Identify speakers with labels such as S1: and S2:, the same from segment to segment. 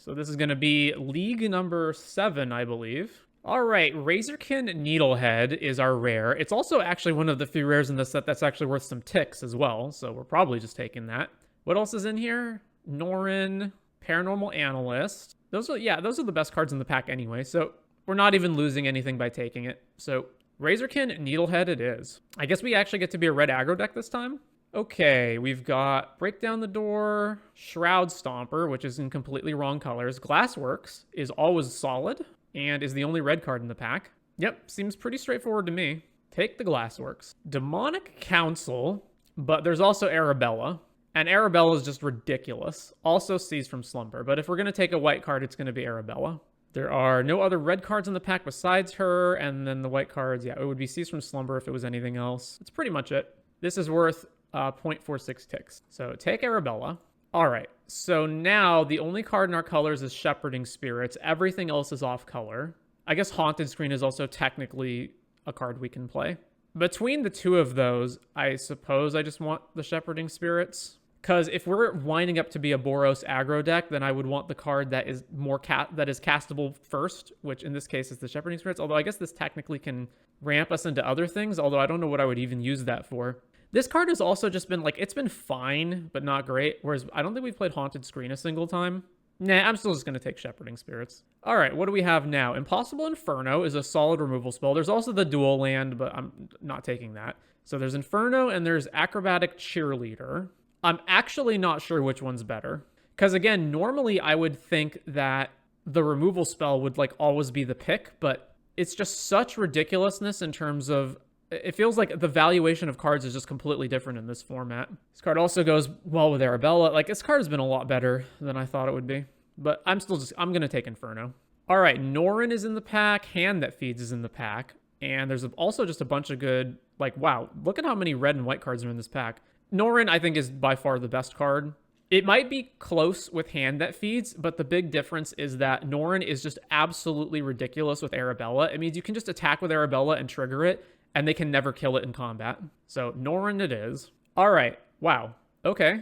S1: So this is going to be League number 7, I believe. All right, Razorkin Needlehead is our rare. It's also actually one of the few rares in the set that's actually worth some ticks as well, so we're probably just taking that. What else is in here? Norin, Paranormal Analyst. Those are the best cards in the pack anyway, so we're not even losing anything by taking it. So Razorkin Needlehead it is. I guess we actually get to be a red aggro deck this time. Okay, we've got Break Down the Door, Shroud Stomper, which is in completely wrong colors. Glassworks is always solid and is the only red card in the pack. Yep, seems pretty straightforward to me. Take the Glassworks. Demonic Council, but there's also Arabella. And Arabella is just ridiculous. Also Seized from Slumber, but if we're going to take a white card, it's going to be Arabella. There are no other red cards in the pack besides her, and then the white cards, yeah, it would be Seized from Slumber if it was anything else. It's pretty much it. This is worth 0.46 ticks. So take Arabella. All right, so now the only card in our colors is Shepherding Spirits. Everything else is off color. I guess Haunted Screen is also technically a card we can play. Between the two of those, I suppose I just want the Shepherding Spirits. Because if we're winding up to be a Boros aggro deck, then I would want the card that is more castable first, which in this case is the Shepherding Spirits. Although I guess this technically can ramp us into other things, although I don't know what I would even use that for. This card has also just been, like, it's been fine, but not great. Whereas I don't think we've played Haunted Screen a single time. Nah, I'm still just going to take Shepherding Spirits. All right, what do we have now? Impossible Inferno is a solid removal spell. There's also the Dual Land, but I'm not taking that. So there's Inferno and there's Acrobatic Cheerleader. I'm actually not sure which one's better. Because, again, normally I would think that the removal spell would, like, always be the pick, but it's just such ridiculousness in terms of... It feels like the valuation of cards is just completely different in this format. This card also goes well with Arabella. Like, this card has been a lot better than I thought it would be. But I'm going to take Inferno. All right, Norin is in the pack. Hand That Feeds is in the pack. And there's also just a bunch of good... Like, wow, look at how many red and white cards are in this pack. Norin, I think, is by far the best card. It might be close with Hand That Feeds, but the big difference is that Norin is just absolutely ridiculous with Arabella. It means you can just attack with Arabella and trigger it, and they can never kill it in combat. So Norin it is. All right. Wow. Okay.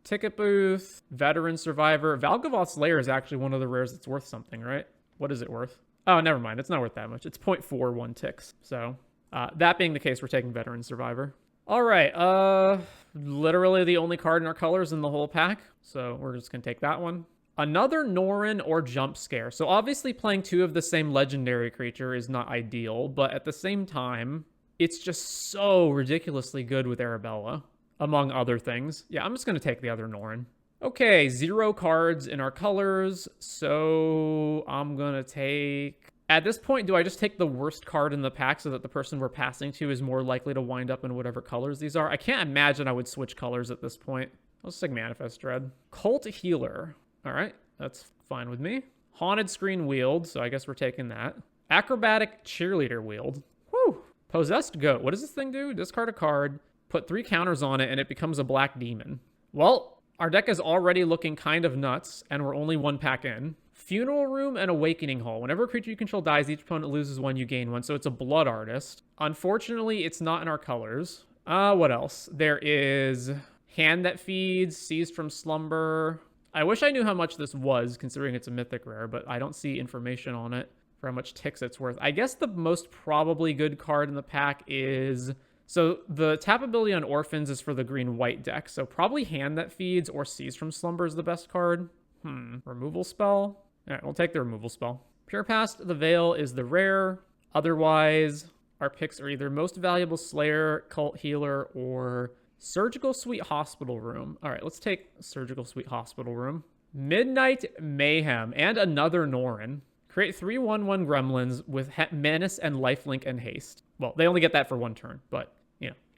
S1: Ticket Booth, Veteran Survivor. Valgavoth's Lair is actually one of the rares that's worth something, right? What is it worth? Oh, never mind. It's not worth that much. It's 0.41 ticks. So that being the case, we're taking Veteran Survivor. All right. Literally the only card in our colors in the whole pack. So we're just going to take that one. Another Norin or Jump Scare. So obviously playing two of the same legendary creature is not ideal, but at the same time, it's just so ridiculously good with Arabella, among other things. Yeah, I'm just going to take the other Norin. Okay, 0 cards in our colors, so I'm going to take... At this point, do I just take the worst card in the pack so that the person we're passing to is more likely to wind up in whatever colors these are? I can't imagine I would switch colors at this point. Let's take Manifest Dread. Cult Healer. All right, that's fine with me. Haunted Screen Wield, so I guess we're taking that. Acrobatic Cheerleader Wield. Whew. Possessed Goat. What does this thing do? Discard a card, put 3 counters on it, and it becomes a black demon. Well, our deck is already looking kind of nuts, and we're only 1 pack in. Funeral Room and Awakening Hall. Whenever a creature you control dies, each opponent loses 1, you gain 1. So it's a Blood Artist. Unfortunately, it's not in our colors. What else? There is Hand That Feeds, Seized from Slumber. I wish I knew how much this was, considering it's a mythic rare, but I don't see information on it for how much ticks it's worth. I guess the most probably good card in the pack is... So the tap ability on Orphans is for the green-white deck, so probably Hand That Feeds or Seized from Slumber is the best card. Removal spell? All right, we'll take the removal spell. Pure Past the Veil is the rare. Otherwise, our picks are either Most Valuable Slayer, Cult Healer, or Surgical Suite Hospital Room. All right, let's take Surgical Suite Hospital Room. Midnight Mayhem and another Norin. Create 3/1/1 gremlins with Menace and Lifelink and Haste. Well, they only get that for 1 turn, but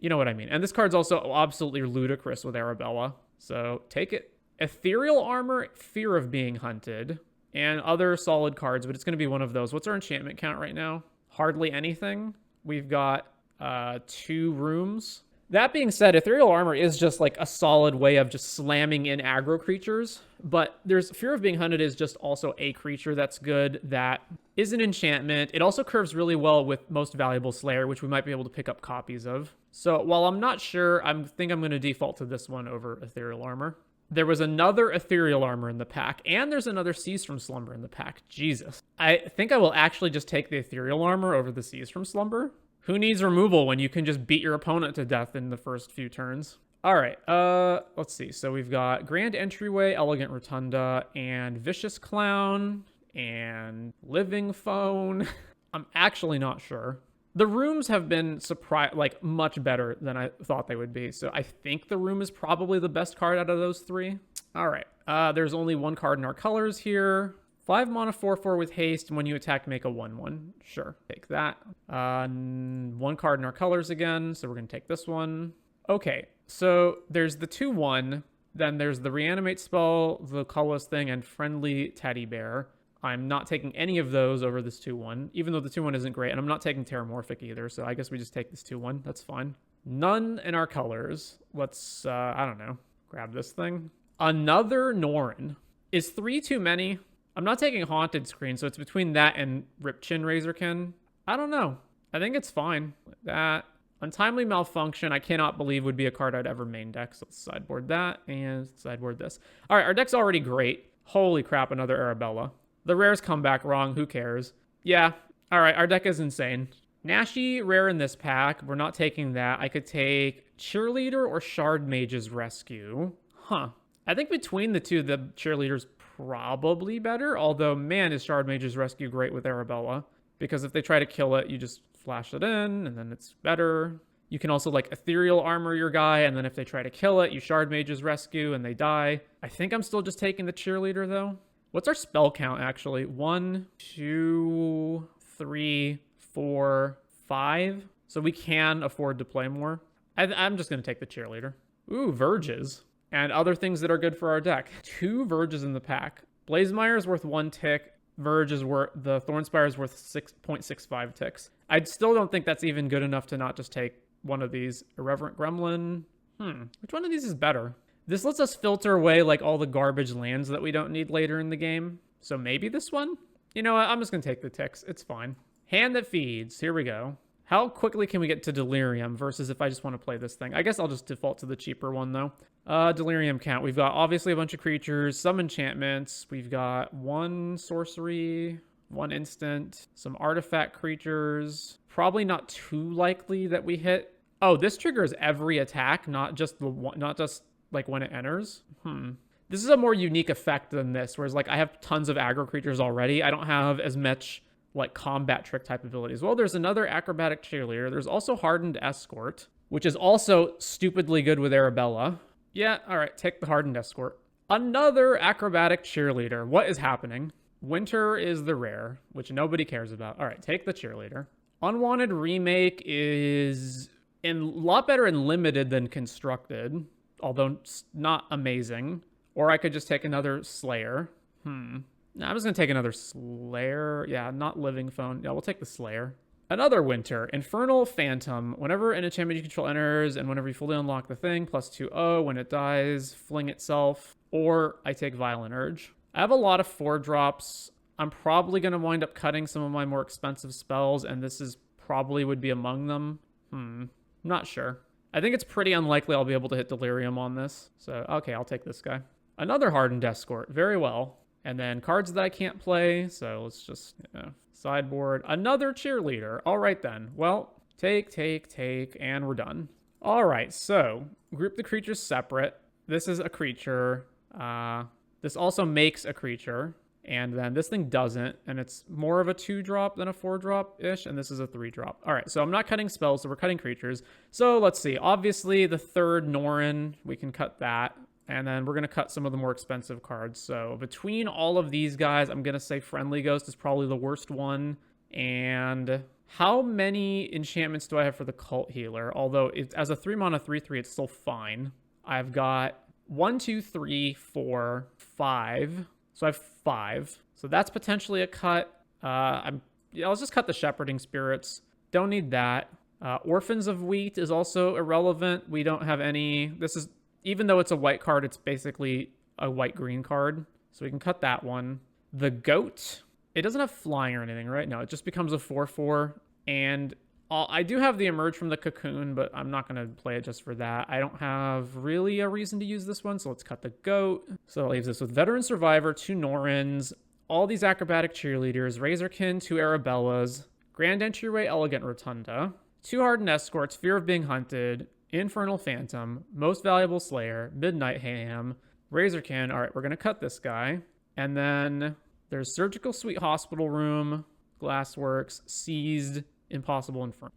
S1: you know what I mean. And this card's also absolutely ludicrous with Arabella. So take it. Ethereal Armor, Fear of Being Hunted, and other solid cards, but it's going to be one of those. What's our enchantment count right now? Hardly anything. We've got 2 rooms. That being said, Ethereal Armor is just like a solid way of just slamming in aggro creatures, but there's Fear of Being Hunted is just also a creature that's good that is an enchantment. It also curves really well with Most Valuable Slayer, which we might be able to pick up copies of. So while I'm not sure, I think I'm going to default to this one over Ethereal Armor. There was another Ethereal Armor in the pack, and there's another Seize from Slumber in the pack. Jesus. I think I will actually just take the Ethereal Armor over the Seize from Slumber. Who needs removal when you can just beat your opponent to death in the first few turns? All right, let's see. So we've got Grand Entryway, Elegant Rotunda, and Vicious Clown, and Living Phone. I'm actually not sure. The rooms have been much better than I thought they would be. So I think the room is probably the best card out of those three. All right. There's only one card in our colors here. 5 mana 4/4 with haste, and when you attack, make a 1/1. Sure, take that. One card in our colors again, so we're going to take this one. Okay, so there's the 2/1. Then there's the reanimate spell, the colorless thing, and friendly teddy bear. I'm not taking any of those over this 2/1, even though the 2/1 isn't great. And I'm not taking Terramorphic either, so I guess we just take this 2/1. That's fine. None in our colors. Let's, I don't know, grab this thing. Another Norn. Is 3 too many? I'm not taking Haunted Screen, so it's between that and Ripchin Razorkin. I don't know. I think it's fine. Like that. Untimely Malfunction, I cannot believe would be a card I'd ever main deck. So let's sideboard that and sideboard this. All right, our deck's already great. Holy crap, another Arabella. The rares come back wrong. Who cares? Yeah. All right. Our deck is insane. Nashi rare in this pack. We're not taking that. I could take Cheerleader or Shard Mage's Rescue. Huh. I think between the two, the Cheerleader's probably better. Although, man, is Shard Mage's Rescue great with Arabella. Because if they try to kill it, you just flash it in, and then it's better. You can also, like, Ethereal Armor your guy, and then if they try to kill it, you Shard Mage's Rescue, and they die. I think I'm still just taking the Cheerleader, though. What's our spell count, actually? 1, 2, 3, 4, 5. So we can afford to play more. I'm just going to take the Cheerleader. Ooh, Verges. And other things that are good for our deck. 2 Verges in the pack. Blazemire is worth 1 tick. Verge is worth, the Thornspire is worth 6.65 ticks. I still don't think that's even good enough to not just take one of these. Irreverent Gremlin. Which one of these is better? This lets us filter away, like, all the garbage lands that we don't need later in the game. So maybe this one? You know what? I'm just going to take the ticks. It's fine. Hand that feeds. Here we go. How quickly can we get to Delirium versus if I just want to play this thing? I guess I'll just default to the cheaper one, though. Delirium count. We've got, obviously, a bunch of creatures, some enchantments. We've got 1 sorcery, 1 instant, some artifact creatures. Probably not too likely that we hit. Oh, this triggers every attack, not just the one, not just like when it enters. This is a more unique effect than this, whereas like I have tons of aggro creatures already. I don't have as much like combat trick type abilities. Well, there's another acrobatic cheerleader. There's also hardened escort, which is also stupidly good with Arabella. Yeah, all right, take the hardened escort. Another acrobatic cheerleader. What is happening? Winter is the rare, which nobody cares about. All right, take the cheerleader. Unwanted remake is a lot better in limited than constructed, although not amazing. Or I could just take another Slayer. No, I'm just going to take another Slayer. Yeah, not Living Phone. Yeah, we'll take the Slayer. Another Winter. Infernal Phantom. Whenever an enchantment you control enters, and whenever you fully unlock the thing, plus 2/0. When it dies, fling itself. Or I take Violent Urge. I have a lot of 4-drops. I'm probably going to wind up cutting some of my more expensive spells, and this is probably would be among them. Not sure. I think it's pretty unlikely I'll be able to hit Delirium on this. So, okay, I'll take this guy. Another Hardened Escort. Very well. And then cards that I can't play. So let's just sideboard. Another Cheerleader. All right, then. Well, take, and we're done. All right, so group the creatures separate. This is a creature. This also makes a creature. And then this thing doesn't, and it's more of a 2-drop than a 4-drop-ish, and this is a 3-drop. All right, so I'm not cutting spells, so we're cutting creatures. So let's see. Obviously, the 3rd Norin, we can cut that. And then we're going to cut some of the more expensive cards. So between all of these guys, I'm going to say Friendly Ghost is probably the worst one. And how many enchantments do I have for the Cult Healer? Although as a 3-mana 3/3, it's still fine. I've got 1, 2, 3, 4, 5. So I have 5. So that's potentially a cut. Let's just cut the Shepherding Spirits. Don't need that. Orphans of Wheat is also irrelevant. We don't have any. This is, even though it's a white card, it's basically a white-green card. So we can cut that one. The Goat. It doesn't have flying or anything, right? No, it just becomes a 4/4. And I do have the Emerge from the Cocoon, but I'm not going to play it just for that. I don't have really a reason to use this one, so let's cut the goat. So that leaves us with Veteran Survivor, 2 Norins, all these Acrobatic Cheerleaders, Razorkin, 2 Arabellas, Grand Entryway, Elegant Rotunda, 2 Hardened Escorts, Fear of Being Hunted, Infernal Phantom, Most Valuable Slayer, Midnight Ham, Razorkin. All right, we're going to cut this guy. And then there's Surgical Suite Hospital Room, Glassworks, Seized, Impossible Inferno.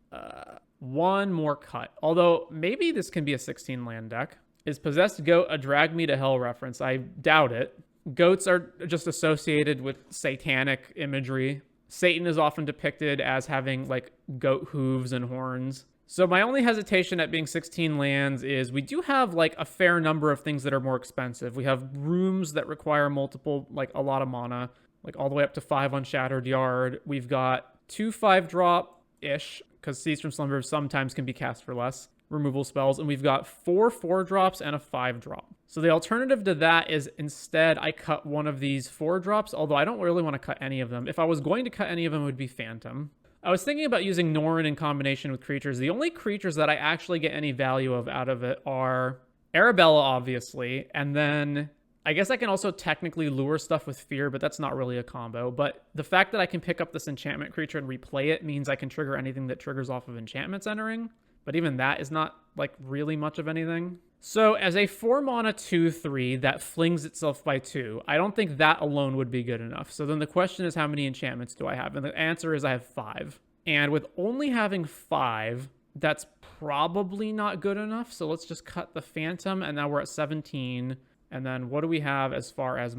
S1: One more cut. Although, maybe this can be a 16 land deck. Is Possessed Goat a Drag Me to Hell reference? I doubt it. Goats are just associated with satanic imagery. Satan is often depicted as having, like, goat hooves and horns. So my only hesitation at being 16 lands is we do have, like, a fair number of things that are more expensive. We have rooms that require multiple, like, a lot of mana, like all the way up to 5 on Shattered Yard. We've got 2 5-drop-ish, because Seize from Slumber sometimes can be cast for less removal spells, and we've got 4 4-drops and a 5-drop. So the alternative to that is instead I cut one of these 4-drops, although I don't really want to cut any of them. If I was going to cut any of them, it would be Phantom. I was thinking about using Norn in combination with creatures. The only creatures that I actually get any value of out of it are Arabella, obviously, and then I guess I can also technically lure stuff with Fear, but that's not really a combo. But the fact that I can pick up this enchantment creature and replay it means I can trigger anything that triggers off of enchantments entering. But even that is not, like, really much of anything. So as a 4-mana 2/3 that flings itself by 2, I don't think that alone would be good enough. So then the question is, how many enchantments do I have? And the answer is I have 5. And with only having 5, that's probably not good enough. So let's just cut the Phantom, and now we're at 17. And then what do we have as far as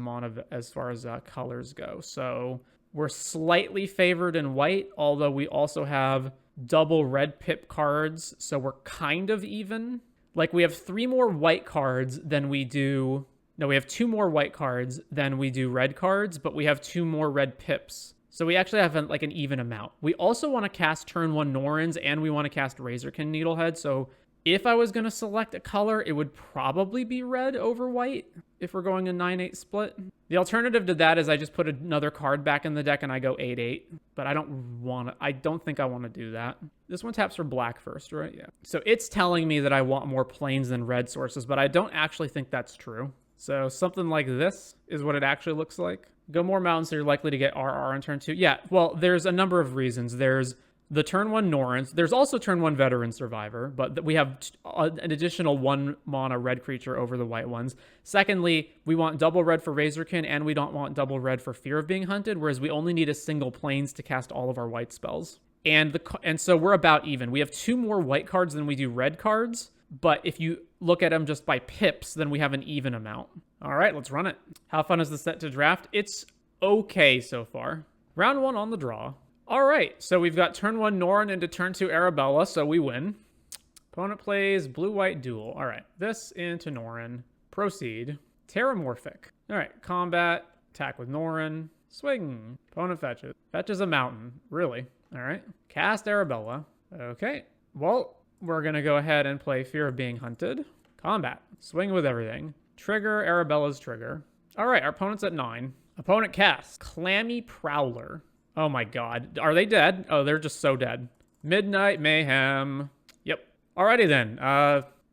S1: colors go? So we're slightly favored in white, although we also have double red pip cards, so we're kind of even. Like, we have 3 more white cards than we do... No, we have 2 more white cards than we do red cards, but we have 2 more red pips. So we actually have, like, an even amount. We also want to cast turn 1 Norins, and we want to cast Razorkin Needlehead, so if I was going to select a color, it would probably be red over white if we're going a 9-8 split. The alternative to that is I just put another card back in the deck and I go 8-8, but I don't think I want to do that. This one taps for black first, right? Yeah. So it's telling me that I want more plains than red sources, but I don't actually think that's true. So something like this is what it actually looks like. Go more mountains, so you're likely to get RR on turn 2. Yeah, well, there's a number of reasons. There's the turn 1 Norins. There's also turn 1 Veteran Survivor, but we have an additional 1 mana red creature over the white ones. Secondly, we want double red for Razorkin, and we don't want double red for Fear of Being Hunted, whereas we only need a single plains to cast all of our white spells. And so we're about even. We have 2 more white cards than we do red cards, but if you look at them just by pips, then we have an even amount. All right, let's run it. How fun is the set to draft? It's okay so far. Round 1 on the draw. All right, so we've got turn 1 Norn into turn 2 Arabella, so we win. Opponent plays blue-white duel. All right, this into Norn. Proceed. Terramorphic. All right, combat. Attack with Norn. Swing. Opponent fetches. Fetches a mountain. Really? All right. Cast Arabella. Okay. Well, we're going to go ahead and play Fear of Being Hunted. Combat. Swing with everything. Trigger Arabella's trigger. All right, our opponent's at 9. Opponent casts Clammy Prowler. Oh my god. Are they dead? Oh, they're just so dead. Midnight Mayhem. Yep. Alrighty then.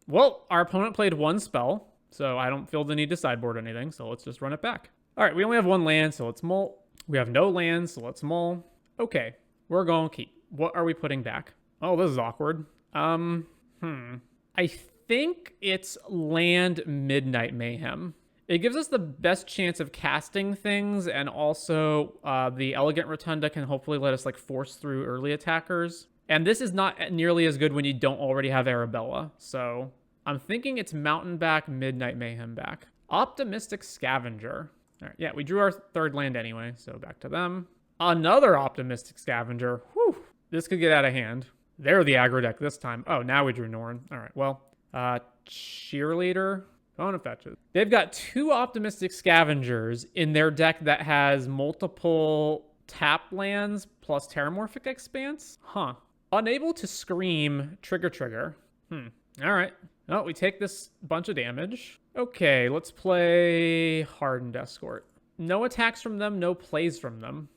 S1: Well, our opponent played 1 spell, so I don't feel the need to sideboard anything, so let's just run it back. Alright, we only have 1 land, so let's mull. We have no land, so let's mull. Okay, we're going to keep. What are we putting back? Oh, this is awkward. I think it's land Midnight Mayhem. It gives us the best chance of casting things, and also the Elegant Rotunda can hopefully let us, like, force through early attackers. And this is not nearly as good when you don't already have Arabella. So I'm thinking it's Mountain back, Midnight Mayhem back. Optimistic Scavenger. All right, yeah, we drew our 3rd land anyway, so back to them. Another Optimistic Scavenger. Whew, this could get out of hand. They're the aggro deck this time. Oh, now we drew Norn. All right, well, Cheerleader. Opponent fetches. They've got 2 Optimistic Scavengers in their deck that has multiple tap lands plus Terramorphic Expanse. Huh. Unable to scream, trigger. All right. Oh, we take this bunch of damage. Okay, let's play Hardened Escort. No attacks from them, no plays from them.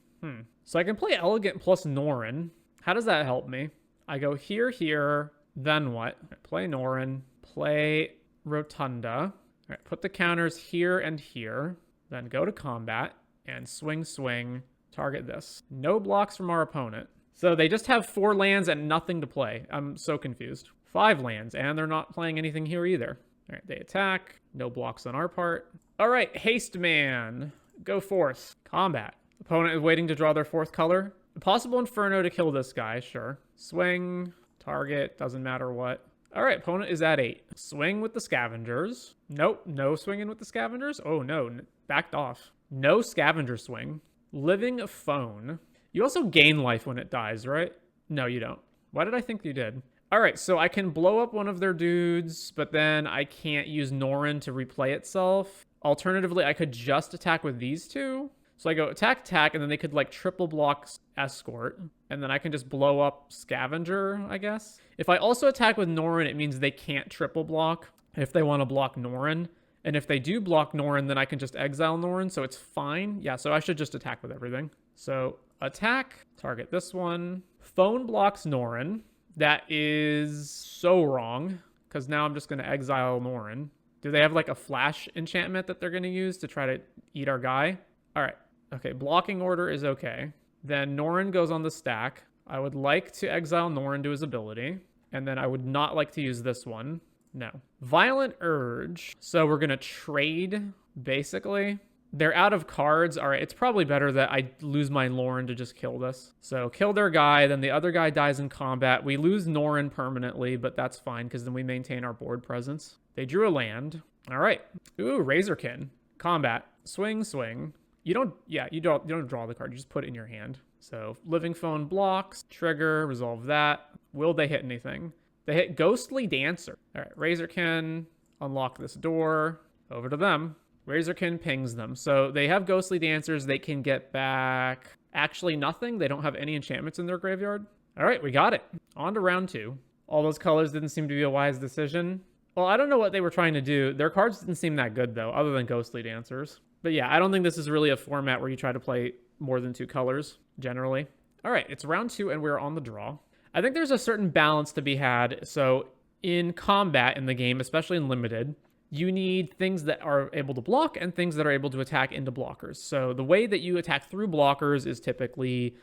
S1: So I can play Elegant plus Norn. How does that help me? I go here, here, then what? Right, play Norrin, play Rotunda. All right, put the counters here and here, then go to combat and swing, swing, target this. No blocks from our opponent. So they just have 4 lands and nothing to play. I'm so confused. 5 lands, and they're not playing anything here either. All right, they attack. No blocks on our part. All right, Haste Man. Go forth. Combat. Opponent is waiting to draw their 4th color. A possible Inferno to kill this guy, sure. Swing, target, doesn't matter what. All right, opponent is at 8. Swing with the Scavengers. Nope, no swinging with the Scavengers. Oh, no, backed off. No Scavenger swing. Living Phone. You also gain life when it dies, right? No, you don't. Why did I think you did? All right, so I can blow up one of their dudes, but then I can't use Norrin to replay itself. Alternatively, I could just attack with these 2. So I go attack, attack, and then they could like triple block Escort. And then I can just blow up Scavenger, I guess. If I also attack with Norrin, it means they can't triple block if they want to block Norrin. And if they do block Norrin, then I can just exile Norrin, so it's fine. Yeah, so I should just attack with everything. So attack, target this one. Phone blocks Norrin. That is so wrong, because now I'm just going to exile Norrin. Do they have like a flash enchantment that they're going to use to try to eat our guy? All right. Okay, blocking order is okay. Then Norrin goes on the stack. I would like to exile Norrin to his ability. And then I would not like to use this one. No. Violent Urge. So we're going to trade, basically. They're out of cards. All right, it's probably better that I lose my Norrin to just kill this. So kill their guy, then the other guy dies in combat. We lose Norrin permanently, but that's fine because then we maintain our board presence. They drew a land. All right. Ooh, Razorkin. Combat. Swing, swing. You don't draw the card. You just put it in your hand. So Living Phone blocks, trigger, resolve that. Will they hit anything? They hit Ghostly Dancer. All right, Razorkin, unlock this door. Over to them. Razorkin pings them. So they have Ghostly Dancers. They can get back actually nothing. They don't have any enchantments in their graveyard. All right, we got it. On to round 2. All those colors didn't seem to be a wise decision. Well, I don't know what they were trying to do. Their cards didn't seem that good, though, other than Ghostly Dancers. But yeah, I don't think this is really a format where you try to play more than 2 colors, generally. All right, it's round 2, and we're on the draw. I think there's a certain balance to be had. So in combat in the game, especially in Limited, you need things that are able to block and things that are able to attack into blockers. So the way that you attack through blockers is typically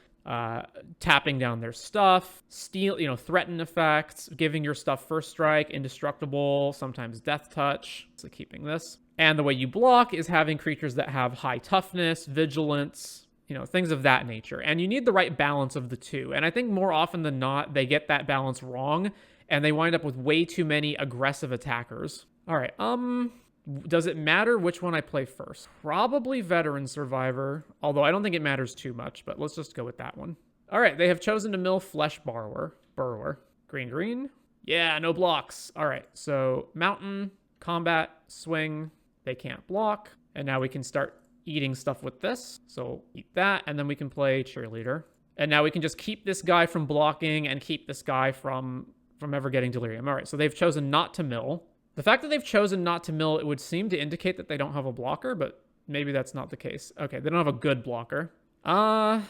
S1: tapping down their stuff, threaten effects, giving your stuff first strike, indestructible, sometimes death touch. So keeping this. And the way you block is having creatures that have high toughness, vigilance, things of that nature. And you need the right balance of the two. And I think more often than not, they get that balance wrong and they wind up with way too many aggressive attackers. All right, does it matter which one I play first? Probably Veteran Survivor, although I don't think it matters too much, but let's just go with that one. All right, they have chosen to mill Flesh Burrower. Green, green. Yeah, no blocks. All right, so Mountain, Combat, Swing. They can't block. And now we can start eating stuff with this. So eat that, and then we can play Cheerleader. And now we can just keep this guy from blocking and keep this guy from ever getting Delirium. All right, so they've chosen not to mill. The fact that they've chosen not to mill, it would seem to indicate that they don't have a blocker, but maybe that's not the case. Okay, they don't have a good blocker. So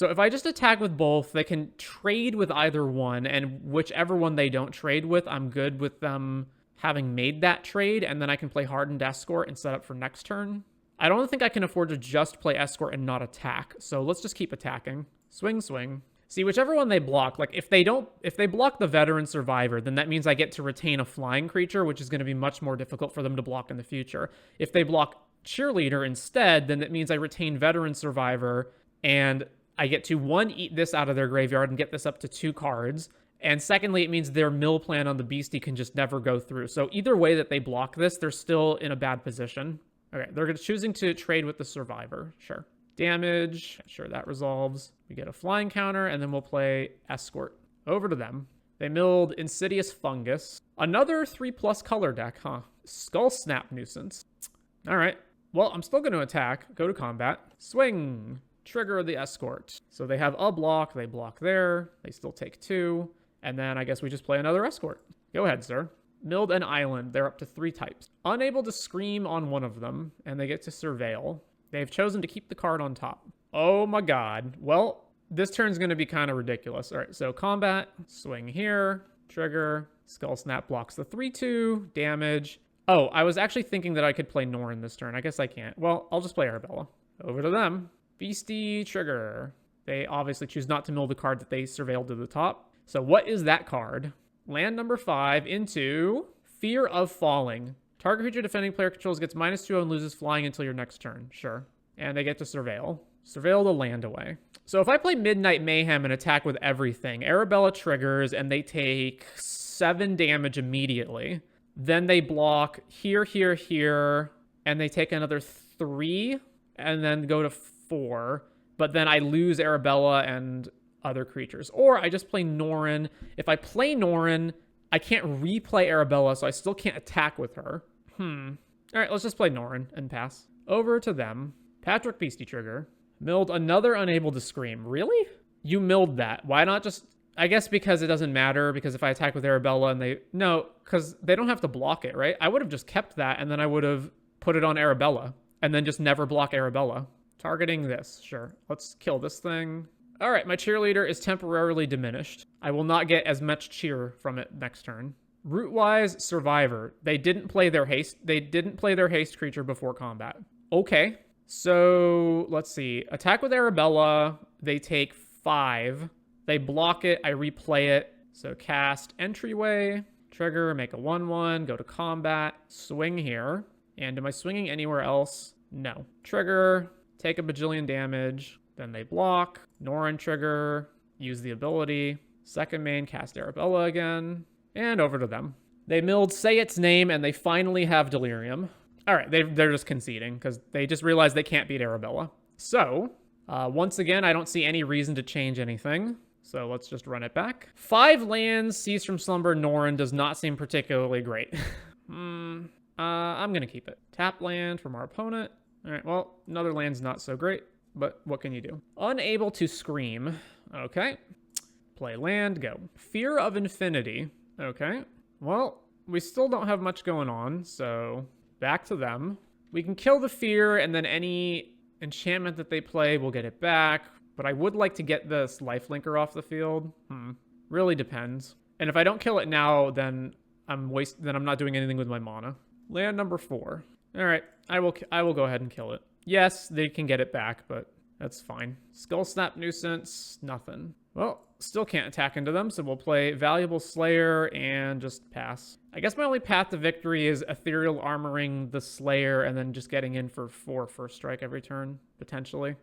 S1: if I just attack with both, they can trade with either one, and whichever one they don't trade with, I'm good with them having made that trade, and then I can play Hardened Escort and set up for next turn. I don't think I can afford to just play Escort and not attack, so let's just keep attacking. Swing, swing. See, whichever one they block, like if they block the Veteran Survivor, then that means I get to retain a flying creature, which is going to be much more difficult for them to block in the future. If they block Cheerleader instead, then that means I retain Veteran Survivor, and I get to, 1, eat this out of their graveyard and get this up to 2 cards. And secondly, it means their mill plan on the Beastie can just never go through. So either way that they block this, they're still in a bad position. Okay, they're choosing to trade with the Survivor. Sure. Damage. Sure, that resolves. We get a flying counter, and then we'll play Escort. Over to them. They milled Insidious Fungus. Another 3+ color deck, huh? Skull Snap Nuisance. All right. Well, I'm still going to attack. Go to combat. Swing. Trigger the Escort. So they have a block. They block there. They still take 2. And then I guess we just play another Escort. Go ahead, sir. Milled an Island. They're up to 3 types. Unable to scream on one of them, and they get to Surveil. They've chosen to keep the card on top. Oh my god. Well, this turn's going to be kind of ridiculous. All right, so combat, swing here, trigger, Skull Snap blocks the 3-2, damage. Oh, I was actually thinking that I could play Norn this turn. I guess I can't. Well, I'll just play Arabella. Over to them. Beastie, trigger. They obviously choose not to mill the card that they surveilled to the top. So what is that card? Land number 5 into Fear of Falling. Target creature defending player controls gets -2 and loses flying until your next turn. Sure. And they get to surveil. Surveil the land away. So if I play Midnight Mayhem and attack with everything, Arabella triggers and they take 7 damage immediately. Then they block here, here, here, and they take another 3 and then go to 4. But then I lose Arabella and other creatures. Or I just play Norn. If I play Norn, I can't replay Arabella, so I still can't attack with her. All right, let's just play Norn and pass. Over to them. Patrick Beastie trigger. Milled another Unable to Scream. Really? You milled that. Why not just... I guess because it doesn't matter, because if I attack with Arabella and they... No, because they don't have to block it, right? I would have just kept that, and then I would have put it on Arabella, and then just never block Arabella. Targeting this, sure. Let's kill this thing. All right, my cheerleader is temporarily diminished. I will not get as much cheer from it next turn. Rootwise Survivor. They didn't play their haste. They didn't play their haste creature before combat. Okay. So let's see. Attack with Arabella. They take 5. They block it. I replay it. So cast Entryway. Trigger. Make a 1/1. Go to combat. Swing here. And am I swinging anywhere else? No. Trigger. Take a bajillion damage. Then they block. Norn trigger. Use the ability. Second main. Cast Arabella again. And over to them. They milled Say Its Name, and they finally have Delirium. All right, they're just conceding, because they just realized they can't beat Arabella. So, once again, I don't see any reason to change anything. So let's just run it back. 5 lands, Cease from Slumber, Norn does not seem particularly great. I'm going to keep it. Tap land from our opponent. All right, well, another land's not so great, but what can you do? Unable to Scream. Okay. Play land, go. Fear of Infinity. Okay. Well, we still don't have much going on, so back to them. We can kill the fear, and then any enchantment that they play, we'll get it back. But I would like to get this lifelinker off the field. Really depends. And if I don't kill it now, then I'm not doing anything with my mana. Land number 4. All right, I will go ahead and kill it. Yes, they can get it back, but that's fine. Skull Snap Nuisance, nothing. Well, still can't attack into them, so we'll play Valuable Slayer and just pass. I guess my only path to victory is Ethereal Armoring the Slayer and then just getting in for 4 first strike every turn, potentially.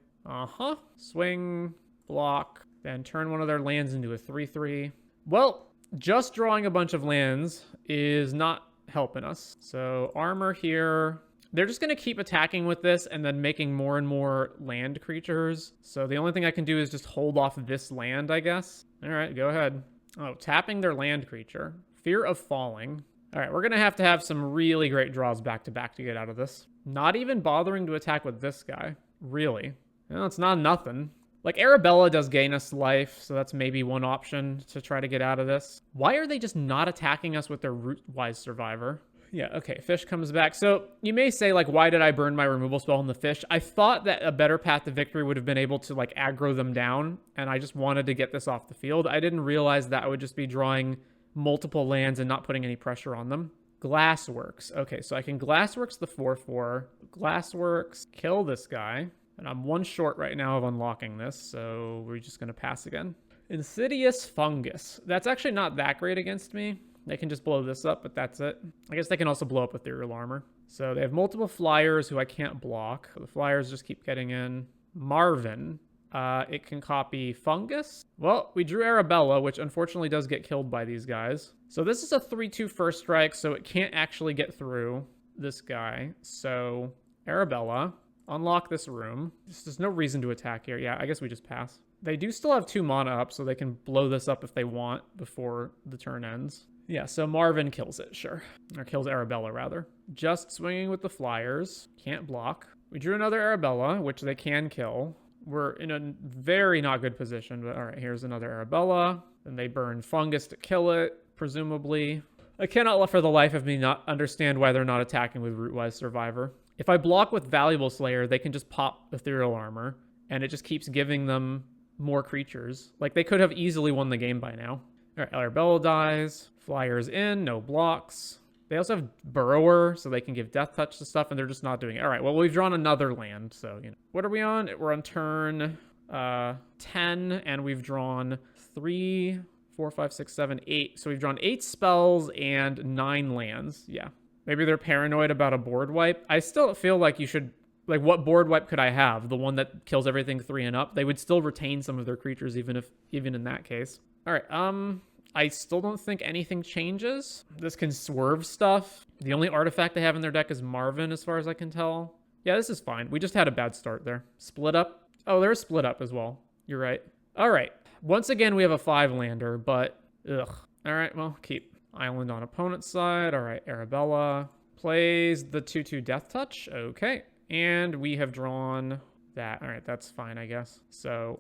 S1: Swing, block, then turn one of their lands into a 3/3. Well, just drawing a bunch of lands is not helping us. So armor here. They're just going to keep attacking with this and then making more and more land creatures. So the only thing I can do is just hold off this land, I guess. All right, go ahead. Oh, tapping their land creature. Fear of Falling. All right, we're going to have some really great draws back to back to get out of this. Not even bothering to attack with this guy. Really. No, it's not nothing. Like, Arabella does gain us life, so that's maybe one option to try to get out of this. Why are they just not attacking us with their Rootwise Survivor? Yeah, okay, fish comes back. So you may say, like, why did I burn my removal spell on the fish? I thought that a better path to victory would have been able to, like, aggro them down, and I just wanted to get this off the field. I didn't realize that I would just be drawing multiple lands and not putting any pressure on them. Glassworks. Okay, so I can Glassworks the 4/4. Glassworks, kill this guy. And I'm 1 short right now of unlocking this, so we're just going to pass again. Insidious Fungus. That's actually not that great against me. They can just blow this up, but that's it. I guess they can also blow up Ethereal Armor. So they have multiple flyers who I can't block. The flyers just keep getting in. Marvin. It can copy Fungus. Well, we drew Arabella, which unfortunately does get killed by these guys. So this is a 3/2 first strike, so it can't actually get through this guy. So Arabella. Unlock this room. There's no reason to attack here. Yeah, I guess we just pass. They do still have 2 mana up, so they can blow this up if they want before the turn ends. Yeah, so Marvin kills it, sure. Or kills Arabella, rather. Just swinging with the flyers. Can't block. We drew another Arabella, which they can kill. We're in a very not good position, but all right, here's another Arabella. Then they burn Fungus to kill it, presumably. I cannot for the life of me not understand why they're not attacking with Rootwise Survivor. If I block with Valuable Slayer, they can just pop Ethereal Armor, and it just keeps giving them more creatures. Like, they could have easily won the game by now. All right, Arabella dies. Flyers in, no blocks. They also have Burrower, so they can give Death Touch to stuff, and they're just not doing it. All right, well, we've drawn another land, so, you know. What are we on? We're on turn 10, and we've drawn 3, 4, 5, 6, 7, 8. So we've drawn 8 spells and 9 lands. Yeah. Maybe they're paranoid about a board wipe. I still feel like you should... Like, what board wipe could I have? The one that kills everything 3 and up? They would still retain some of their creatures even in that case. All right, I still don't think anything changes. This can swerve stuff. The only artifact they have in their deck is Marvin, as far as I can tell. Yeah, this is fine. We just had a bad start there. Split up. Oh, there's split up as well. You're right. All right. Once again, we have a 5-lander, but ugh. All right, well, keep island on opponent's side. All right, Arabella plays the 2/2 Death Touch. Okay. And we have drawn that. All right, that's fine, I guess. So,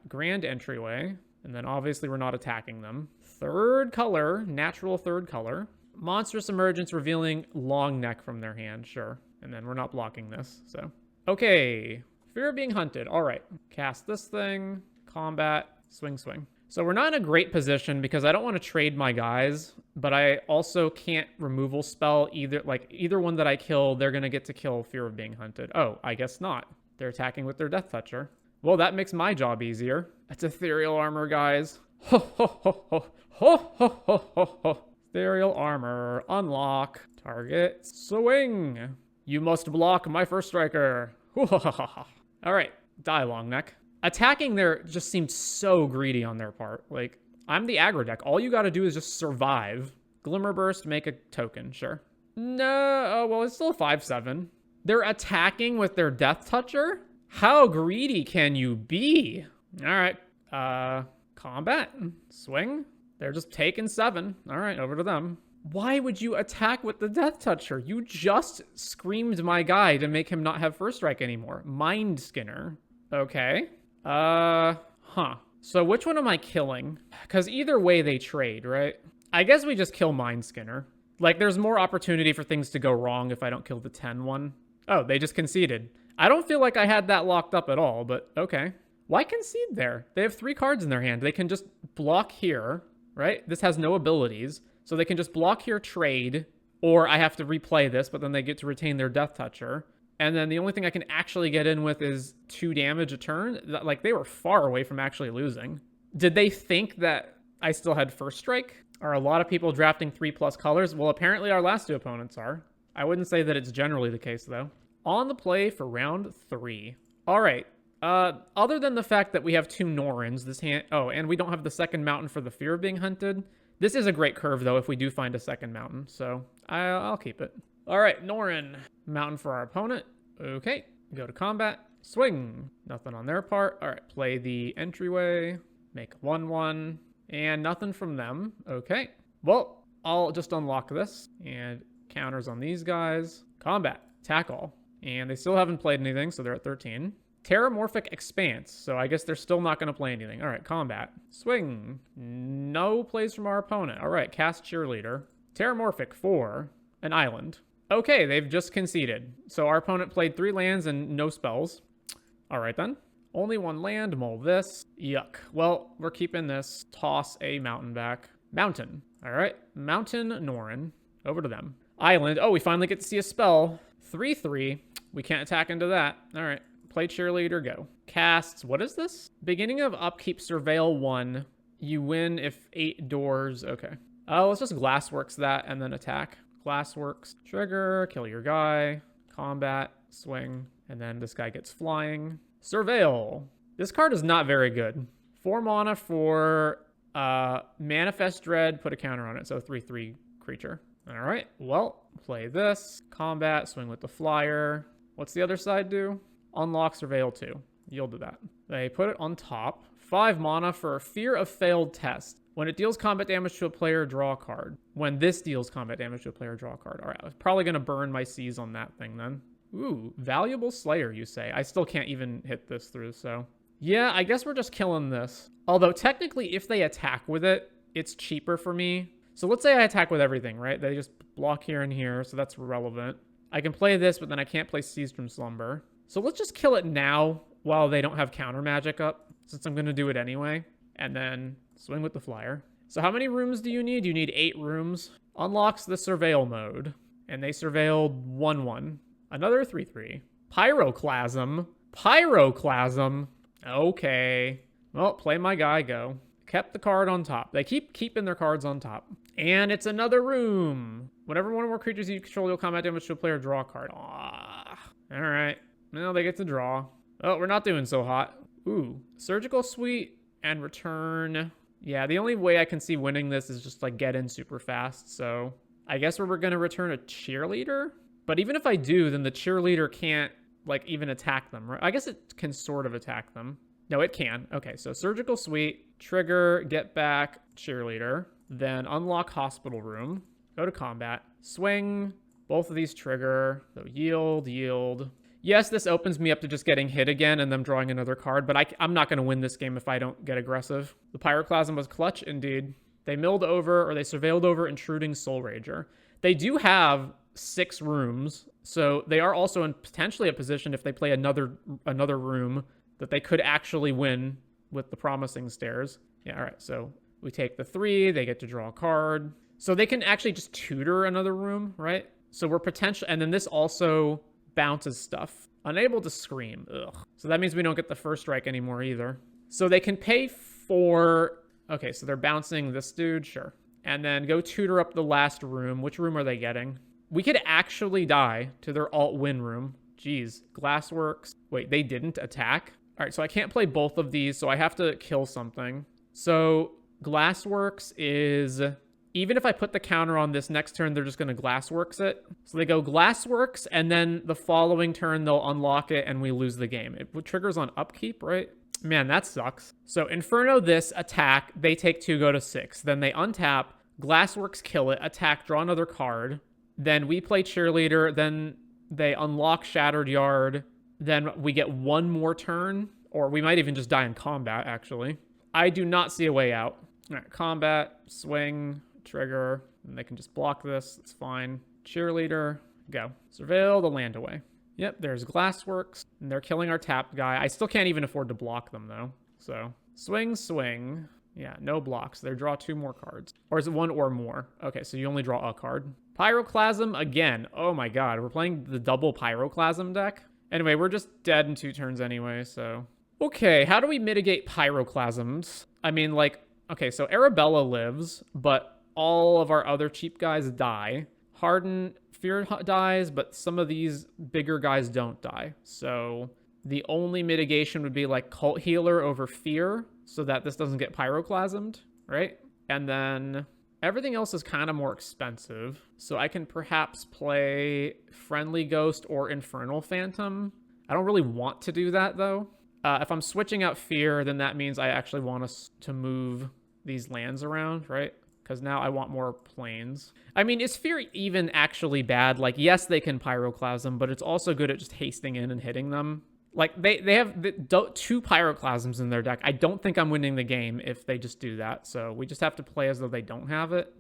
S1: grand entryway. And then obviously we're not attacking them. Third color, natural third color. Monstrous emergence revealing long neck from their hand, sure. And then we're not blocking this, so. Okay, fear of being hunted. All right, cast this thing, combat, swing, swing. So we're not in a great position because I don't want to trade my guys, but I also can't removal spell either. Like, either one that I kill, they're going to get to kill fear of being hunted. Oh, I guess not. They're attacking with their Death Toucher. Well, that makes my job easier. That's ethereal armor, guys. Ho, ho, ho, ho, ho, ho, ho, ho, ho. Ethereal armor. Unlock. Target. Swing. You must block my first striker. All right. Die, long neck. Attacking there just seemed so greedy on their part. Like, I'm the aggro deck. All you got to do is just survive. Glimmer Burst, make a token. Sure. No. Oh, well, it's still 5/7. They're attacking with their Death Toucher? How greedy can you be? All right. Combat. Swing. They're just taking 7. All right, over to them. Why would you attack with the Death Toucher? You just screamed my guy to make him not have first strike anymore. Mind Skinner. Okay. So which one am I killing? Because either way they trade, right? I guess we just kill Mind Skinner. Like, there's more opportunity for things to go wrong if I don't kill the 10 one. Oh, they just conceded. I don't feel like I had that locked up at all, but okay. Why concede there? They have 3 cards in their hand. They can just block here, right? This has no abilities. So they can just block here, trade, or I have to replay this, but then they get to retain their Death Toucher. And then the only thing I can actually get in with is 2 damage a turn. Like, they were far away from actually losing. Did they think that I still had first strike? Are a lot of people drafting 3+ colors? Well, apparently our last 2 opponents are. I wouldn't say that it's generally the case, though. On the play for round 3. All right. Other than the fact that we have 2 Norins, this hand... Oh, and we don't have the second mountain for the fear of being hunted. This is a great curve, though, if we do find a second mountain. So I'll keep it. All right, Norin. Mountain for our opponent. Okay. Go to combat. Swing. Nothing on their part. All right. Play the entryway. Make 1/1. And nothing from them. Okay. Well, I'll just unlock this. And counters on these guys. Combat. Attack all. And they still haven't played anything, so they're at 13. Terramorphic Expanse. So I guess they're still not going to play anything. All right, combat. Swing. No plays from our opponent. All right, cast Cheerleader. Terramorphic for an island. Okay, they've just conceded. So our opponent played 3 lands and no spells. All right, then. Only 1 land. Mull this. Yuck. Well, we're keeping this. Toss a mountain back. Mountain. All right. Mountain Norin. Over to them. Island. Oh, we finally get to see a spell. 3/3. We can't attack into that. All right. Play Cheerleader, go. Casts, what is this? Beginning of upkeep, Surveil 1. You win if 8 doors. Okay. Let's just Glassworks that and then attack. Glassworks, trigger, kill your guy, combat, swing, and then this guy gets flying. Surveil. This card is not very good. 4 mana for Manifest Dread, put a counter on it, so 3/3 creature. All right, well, play this. Combat, swing with the flyer. What's the other side do? Unlock Surveil 2. Yield to that. They put it on top. 5 mana for Fear of Failed Test. When it deals combat damage to a player, draw a card. When this deals combat damage to a player, draw a card. All right, I was probably going to burn my C's on that thing then. Ooh, Valuable Slayer, you say. I still can't even hit this through, so... Yeah, I guess we're just killing this. Although, technically, if they attack with it, it's cheaper for me. So let's say I attack with everything, right? They just block here and here, so that's relevant. I can play this, but then I can't play Seized from Slumber. So let's just kill it now. while they don't have counter magic up, since I'm going to do it anyway. And then swing with the flyer. So how many rooms do you need? You need 8 rooms. Unlocks the surveil mode. And they surveilled 1-1. Another 3-3. Pyroclasm. Pyroclasm. Okay. Well, play my guy, go. Kept the card on top. They keep keeping their cards on top. And it's another room. Whenever one or more creatures you control deal combat damage to a player, draw a card. Ah. All right. Well, they get to draw. Oh, we're not doing so hot. Ooh. Surgical Suite and return. Yeah, the only way I can see winning this is just like get in super fast. So I guess we're going to return a cheerleader. But even if I do, then the cheerleader can't like even attack them, right? I guess it can sort of attack them. No, it can. Okay, so Surgical Suite, trigger, get back, cheerleader, then unlock hospital room, go to combat, swing, both of these trigger, so yield, yield. Yes, this opens me up to just getting hit again and them drawing another card, but I'm not going to win this game if I don't get aggressive. The Pyroclasm was clutch, indeed. They milled over, or they surveilled over Intruding Soul Rager. They do have 6 rooms, so they are also in potentially a position if they play another room that they could actually win with the Promising Stairs. Yeah, all right, so we take the 3, they get to draw a card. So they can actually just tutor another room, right? So we're potential, and then this also bounces stuff. Unable to scream, ugh. So that means we don't get the first strike anymore either. So they can pay for, okay, so they're bouncing this dude, sure. And then go tutor up the last room. Which room are they getting? We could actually die to their alt-win room. Jeez, Glassworks. Wait, they didn't attack? All right, so I can't play both of these, so I have to kill something. So Glassworks is, even if I put the counter on this next turn, they're just going to Glassworks it. So they go Glassworks, and then the following turn, they'll unlock it, and we lose the game. It triggers on upkeep, right? Man, that sucks. So Inferno this, attack, they take 2, go to 6. Then they untap, Glassworks kill it, attack, draw another card. Then we play Cheerleader, then they unlock Shattered Yard. Then we get 1 more turn, or we might even just die in combat, actually. I do not see a way out. All right, combat, swing, trigger, and they can just block this. It's fine. Cheerleader, go. Surveil the land away. Yep, there's Glassworks, and they're killing our tapped guy. I still can't even afford to block them, though. So, swing, swing. Yeah, no blocks. They draw 2 more cards. Or is it 1 or more? Okay, so you only draw a card. Pyroclasm, again. Oh my god, we're playing the double Pyroclasm deck? Anyway, we're just dead in 2 turns anyway, so... Okay, how do we mitigate Pyroclasms? I mean, like... Okay, so Arabella lives, but all of our other cheap guys die. Harden, Fear dies, but some of these bigger guys don't die. So the only mitigation would be like Cult Healer over Fear, so that this doesn't get Pyroclasmed, right? And then everything else is kind of more expensive. So I can perhaps play Friendly Ghost or Infernal Phantom. I don't really want to do that, though. If I'm switching out Fear, then that means I actually want us to move these lands around, right? Because now I want more planes. I mean, is Fear even actually bad? Like, yes, they can Pyroclasm, but it's also good at just hasting in and hitting them. Like, they have 2 Pyroclasms in their deck. I don't think I'm winning the game if they just do that. So we just have to play as though they don't have it.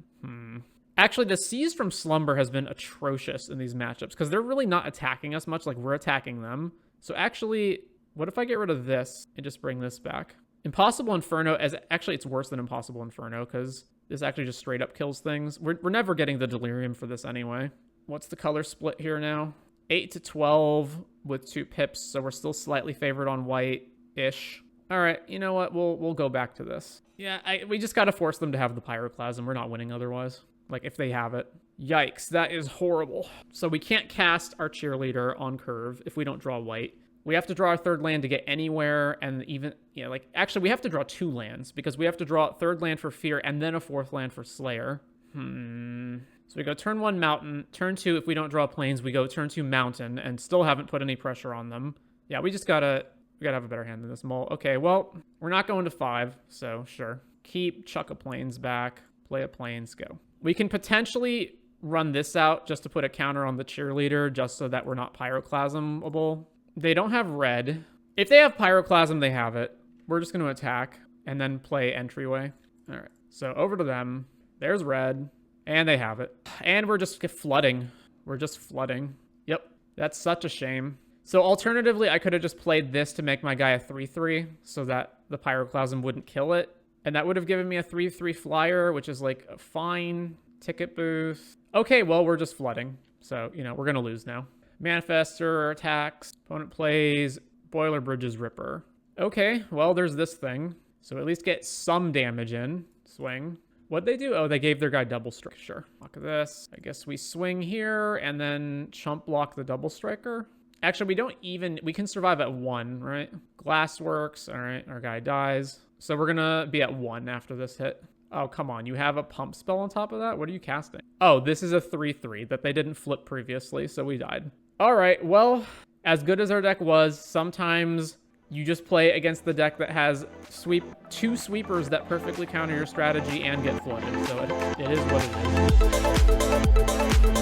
S1: Actually, the Seize from Slumber has been atrocious in these matchups because they're really not attacking us much like we're attacking them. So actually, what if I get rid of this and just bring this back? Impossible Inferno, actually it's worse than Impossible Inferno because this actually just straight up kills things. We're never getting the Delirium for this anyway. What's the color split here now? 8 to 12 with 2 pips, so we're still slightly favored on white-ish. All right, you know what? We'll go back to this. Yeah, we just got to force them to have the Pyroclasm. We're not winning otherwise. Like, if they have it. Yikes, that is horrible. So we can't cast our Cheerleader on curve if we don't draw white. We have to draw our 3rd land to get anywhere, and even, yeah, like, actually, we have to draw 2 lands, because we have to draw a 3rd land for Fear, and then a 4th land for Slayer. So we go turn 1 Mountain, turn 2, if we don't draw plains, we go turn 2 Mountain, and still haven't put any pressure on them. Yeah, we gotta have a better hand than this Mole. Okay, well, we're not going to 5, so sure. Keep, chuck a plains back, play a plains, go. We can potentially run this out just to put a counter on the Cheerleader, just so that we're not Pyroclasmable. They don't have red. If they have Pyroclasm, they have it. We're just going to attack and then play Entryway. All right. So over to them. There's red. And they have it. And we're just flooding. We're just flooding. Yep. That's such a shame. So alternatively, I could have just played this to make my guy a 3/3 so that the Pyroclasm wouldn't kill it. And that would have given me a 3/3 flyer, which is like a fine ticket boost. Okay, well, we're just flooding. So, you know, we're going to lose now. Manifester attacks. Opponent plays Boiler Bridges Ripper. Okay, well, there's this thing. So at least get some damage in. Swing. What'd they do? Oh, they gave their guy double strike. Sure. Look at this. I guess we swing here and then chump block the double striker. Actually, we can survive at 1, right? Glass works. All right, our guy dies. So we're gonna be at 1 after this hit. Oh, come on. You have a pump spell on top of that? What are you casting? Oh, this is a 3/3 that they didn't flip previously, so we died. All right, well, as good as our deck was, sometimes you just play against the deck that has 2 sweepers that perfectly counter your strategy and get flooded. So it is what it is.